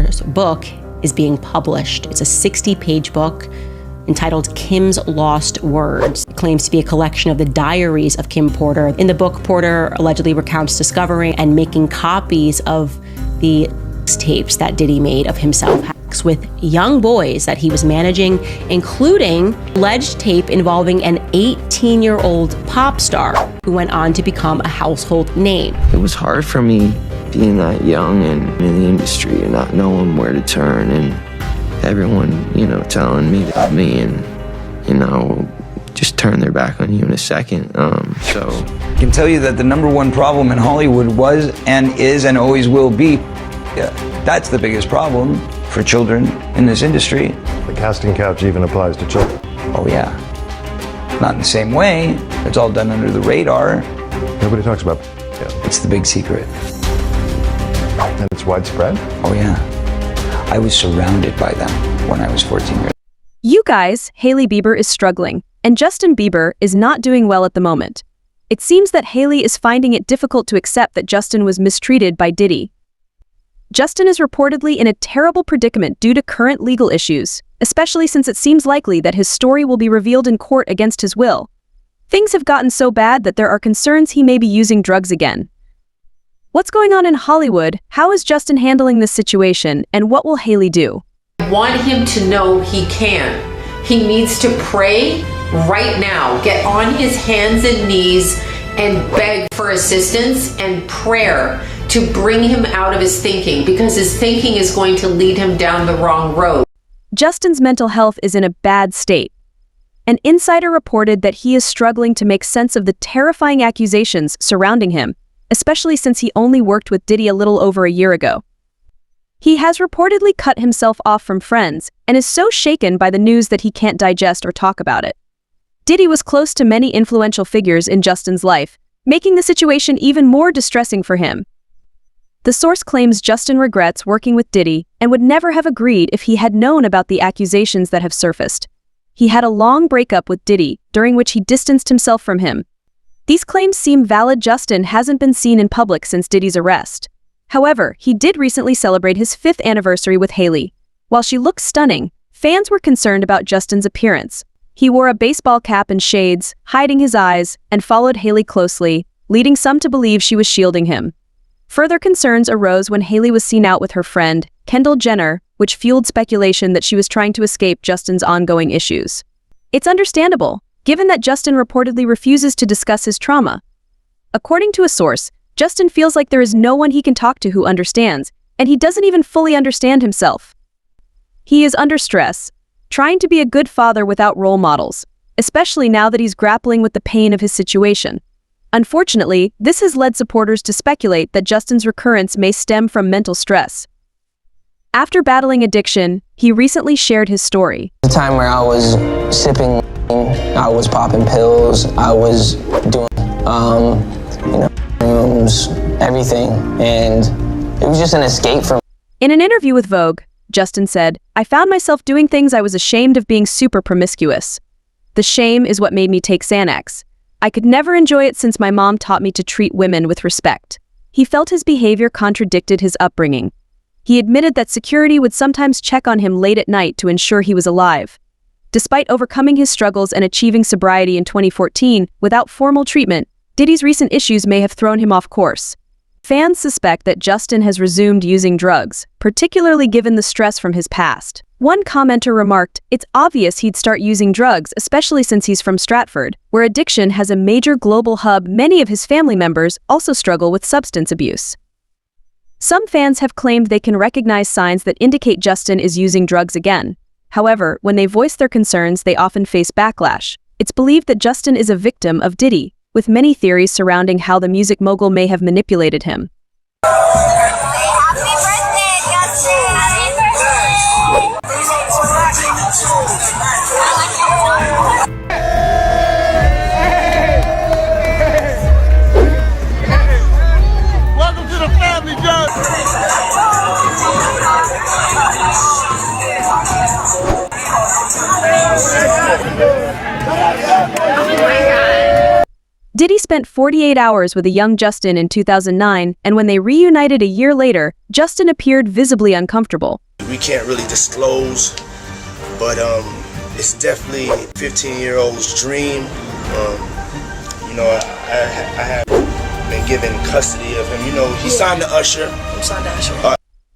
Porter's book is being published. It's a 60-page book entitled Kim's Lost Words. It claims to be a collection of the diaries of Kim Porter. In the book, Porter allegedly recounts discovering and making copies of the tapes that Diddy made of himself with young boys that he was managing, including alleged tape involving an 18-year-old pop star who went on to become a household name. It was hard for me being that young and in the industry and not knowing where to turn, and everyone, telling me about me and, just turn their back on you in a second. So I can tell you that the number one problem in Hollywood was and is and always will be, that's the biggest problem for children in this industry. The casting couch even applies to children. Oh yeah. Not in the same way. It's all done under the radar. Nobody talks about it. It's the big secret. And it's widespread? Oh yeah. I was surrounded by them when I was 14 years old. You guys, Hailey Bieber is struggling, and Justin Bieber is not doing well at the moment. It seems that Hailey is finding it difficult to accept that Justin was mistreated by Diddy. Justin is reportedly in a terrible predicament due to current legal issues, especially since it seems likely that his story will be revealed in court against his will. Things have gotten so bad that there are concerns he may be using drugs again. What's going on in Hollywood? How is Justin handling this situation, and what will Hailey do? I want him to know he can. He needs to pray right now. Get on his hands and knees and beg for assistance and prayer to bring him out of his thinking, because his thinking is going to lead him down the wrong road. Justin's mental health is in a bad state. An insider reported that he is struggling to make sense of the terrifying accusations surrounding him, especially since he only worked with Diddy a little over a year ago. He has reportedly cut himself off from friends and is so shaken by the news that he can't digest or talk about it. Diddy was close to many influential figures in Justin's life, making the situation even more distressing for him. The source claims Justin regrets working with Diddy and would never have agreed if he had known about the accusations that have surfaced. He had a long breakup with Diddy, during which he distanced himself from him. These claims seem valid. Justin hasn't been seen in public since Diddy's arrest. However, he did recently celebrate his 5th anniversary with Hailey. While she looks stunning, fans were concerned about Justin's appearance. He wore a baseball cap and shades, hiding his eyes, and followed Hailey closely, leading some to believe she was shielding him. Further concerns arose when Hailey was seen out with her friend, Kendall Jenner, which fueled speculation that she was trying to escape Justin's ongoing issues. It's understandable, given that Justin reportedly refuses to discuss his trauma. According to a source, Justin feels like there is no one he can talk to who understands, and he doesn't even fully understand himself. He is under stress, trying to be a good father without role models, especially now that he's grappling with the pain of his situation. Unfortunately, this has led supporters to speculate that Justin's recurrence may stem from mental stress. After battling addiction, he recently shared his story. The time where I was sipping, I was popping pills, I was doing, rooms, everything, and it was just an escape from. In an interview with Vogue, Justin said, "I found myself doing things I was ashamed of, being super promiscuous. The shame is what made me take Xanax. I could never enjoy it since my mom taught me to treat women with respect." He felt his behavior contradicted his upbringing. He admitted that security would sometimes check on him late at night to ensure he was alive. Despite overcoming his struggles and achieving sobriety in 2014 without formal treatment, Diddy's recent issues may have thrown him off course. Fans suspect that Justin has resumed using drugs, particularly given the stress from his past. One commenter remarked, "It's obvious he'd start using drugs, especially since he's from Stratford, where addiction has a major global hub. Many of his family members also struggle with substance abuse." Some fans have claimed they can recognize signs that indicate Justin is using drugs again. However, when they voice their concerns, they often face backlash. It's believed that Justin is a victim of Diddy, with many theories surrounding how the music mogul may have manipulated him. Welcome to the family, John. Diddy spent 48 hours with a young Justin in 2009, and when they reunited a year later, Justin appeared visibly uncomfortable. We can't really disclose, but it's definitely a 15-year-old's dream. You know, I have been given custody of him. You know, he signed to Usher.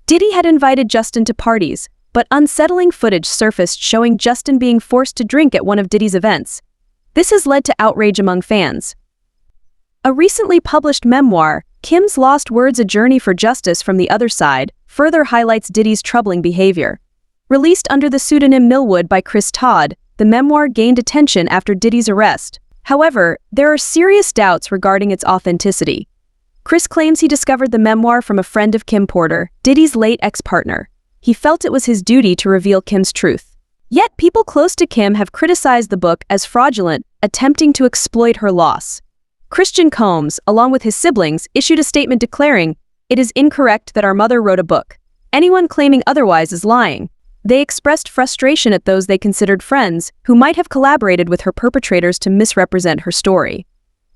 Diddy had invited Justin to parties, but unsettling footage surfaced showing Justin being forced to drink at one of Diddy's events. This has led to outrage among fans. A recently published memoir, Kim's Lost Words: A Journey for Justice from the Other Side, further highlights Diddy's troubling behavior. Released under the pseudonym Millwood by Chris Todd, the memoir gained attention after Diddy's arrest. However, there are serious doubts regarding its authenticity. Chris claims he discovered the memoir from a friend of Kim Porter, Diddy's late ex-partner. He felt it was his duty to reveal Kim's truth. Yet people close to Kim have criticized the book as fraudulent, attempting to exploit her loss. Christian Combs, along with his siblings, issued a statement declaring, "It is incorrect that our mother wrote a book. Anyone claiming otherwise is lying." They expressed frustration at those they considered friends who might have collaborated with her perpetrators to misrepresent her story.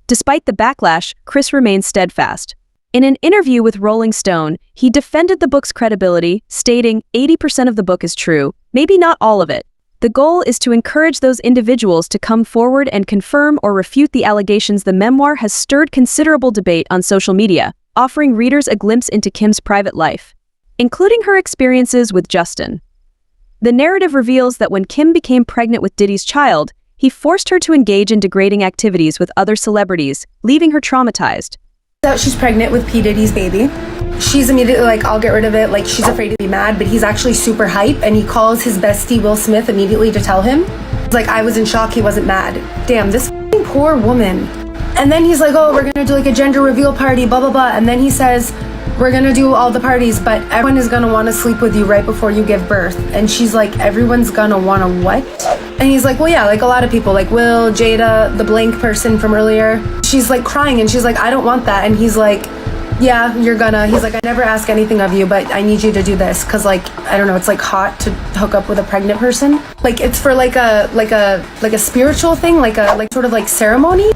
Despite the backlash, Chris remains steadfast. In an interview with Rolling Stone, he defended the book's credibility, stating 80% of the book is true, maybe not all of it. The goal is to encourage those individuals to come forward and confirm or refute the allegations. The memoir has stirred considerable debate on social media, offering readers a glimpse into Kim's private life, including her experiences with Justin. The narrative reveals that when Kim became pregnant with Diddy's child, he forced her to engage in degrading activities with other celebrities, leaving her traumatized. She's pregnant with P. Diddy's baby. She's immediately like, I'll get rid of it. Like, she's afraid to be mad, but he's actually super hype, and he calls his bestie Will Smith immediately to tell him. It's like, I was in shock, he wasn't mad. Damn, this poor woman. And then he's like, oh, we're gonna do like a gender reveal party, blah, blah, blah. And then he says, we're gonna do all the parties, but everyone is gonna wanna sleep with you right before you give birth. And she's like, everyone's gonna wanna what? And he's like, well, yeah, like a lot of people, like Will, Jada, the blank person from earlier. She's like crying, and she's like, I don't want that. And he's like, yeah, you're gonna. He's like, I never ask anything of you, but I need you to do this, cause like, I don't know, it's like hot to hook up with a pregnant person. Like, it's for like a spiritual thing, like sort of like ceremony,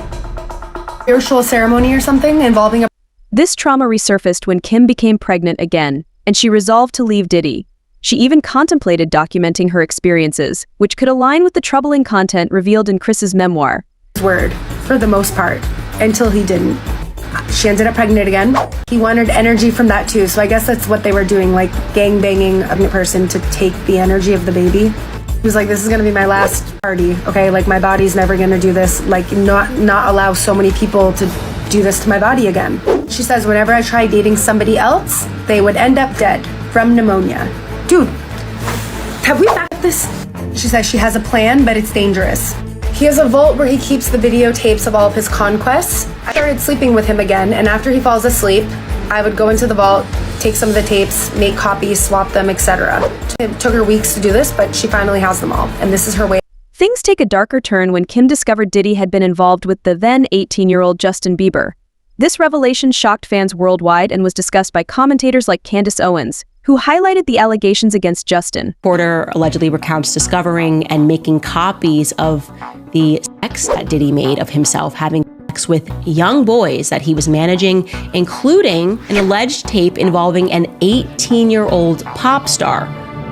spiritual ceremony or something involving a. This trauma resurfaced when Kim became pregnant again, and she resolved to leave Diddy. She even contemplated documenting her experiences, which could align with the troubling content revealed in Chris's memoir. Word, for the most part, until he didn't. She ended up pregnant again. He wanted energy from that too, so I guess that's what they were doing, like gang-banging a person to take the energy of the baby. He was like, this is gonna be my last party, okay? Like, my body's never gonna do this, like not allow so many people to do this to my body again. She says, whenever I tried dating somebody else, they would end up dead from pneumonia. Dude, have we backed this? She says she has a plan, but it's dangerous. He has a vault where he keeps the videotapes of all of his conquests. I started sleeping with him again, and after he falls asleep, I would go into the vault, take some of the tapes, make copies, swap them, etc. It took her weeks to do this, but she finally has them all, and this is her way. Things take a darker turn when Kim discovered Diddy had been involved with the then 18-year-old Justin Bieber. This revelation shocked fans worldwide and was discussed by commentators like Candace Owens, who highlighted the allegations against Justin. Porter allegedly recounts discovering and making copies of the sex that Diddy made of himself having sex with young boys that he was managing, including an alleged tape involving an 18-year-old pop star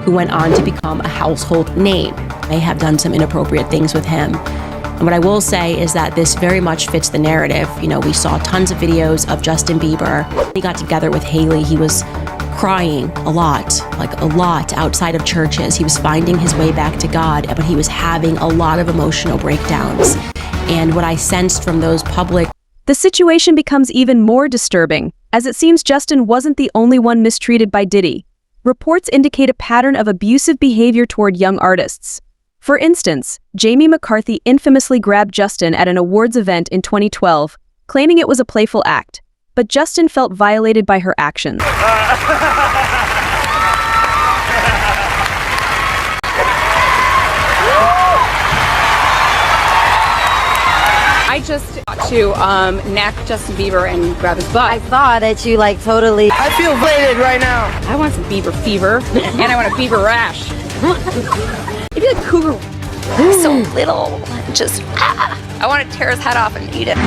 who went on to become a household name. May have done some inappropriate things with him. And what I will say is that this very much fits the narrative. You know, we saw tons of videos of Justin Bieber. He got together with Hailey. He was crying a lot outside of churches. He was finding his way back to God, but he was having a lot of emotional breakdowns. And what I sensed from those public... The situation becomes even more disturbing, as it seems Justin wasn't the only one mistreated by Diddy. Reports indicate a pattern of abusive behavior toward young artists. For instance, Jamie McCarthy infamously grabbed Justin at an awards event in 2012, claiming it was a playful act, but Justin felt violated by her actions. I just got to knack Justin Bieber and grab his butt. I saw that you like totally... I feel violated right now. I want some Bieber fever, and I want a Bieber rash. Maybe a cougar. So little, just... I want to tear his head off and eat it.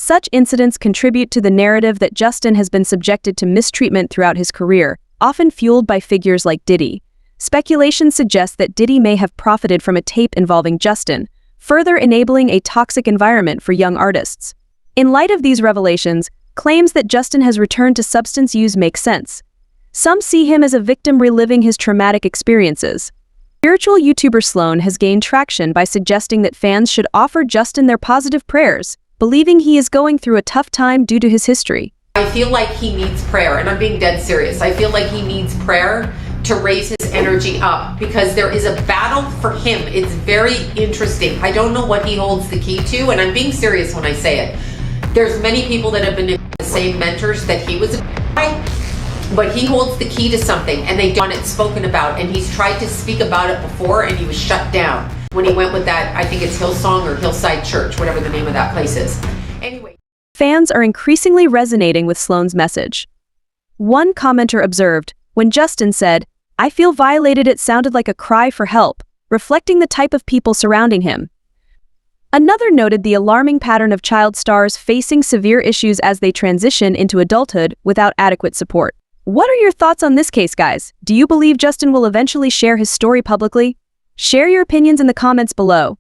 Such incidents contribute to the narrative that Justin has been subjected to mistreatment throughout his career, often fueled by figures like Diddy. Speculation suggests that Diddy may have profited from a tape involving Justin, further enabling a toxic environment for young artists. In light of these revelations, claims that Justin has returned to substance use make sense. Some see him as a victim reliving his traumatic experiences. Spiritual YouTuber Sloan has gained traction by suggesting that fans should offer Justin their positive prayers, believing he is going through a tough time due to his history. I feel like he needs prayer, and I'm being dead serious. I feel like he needs prayer to raise his energy up, because there is a battle for him. It's very interesting. I don't know what he holds the key to, and I'm being serious when I say it. There's many people that have been the same mentors that he was by, but he holds the key to something, and they don't want it spoken about, and he's tried to speak about it before, and he was shut down when he went with that, I think it's Hillsong or Hillside Church, whatever the name of that place is. Anyway. Fans are increasingly resonating with Sloan's message. One commenter observed, when Justin said, "I feel violated," it sounded like a cry for help, reflecting the type of people surrounding him. Another noted the alarming pattern of child stars facing severe issues as they transition into adulthood without adequate support. What are your thoughts on this case, guys? Do you believe Justin will eventually share his story publicly? Share your opinions in the comments below.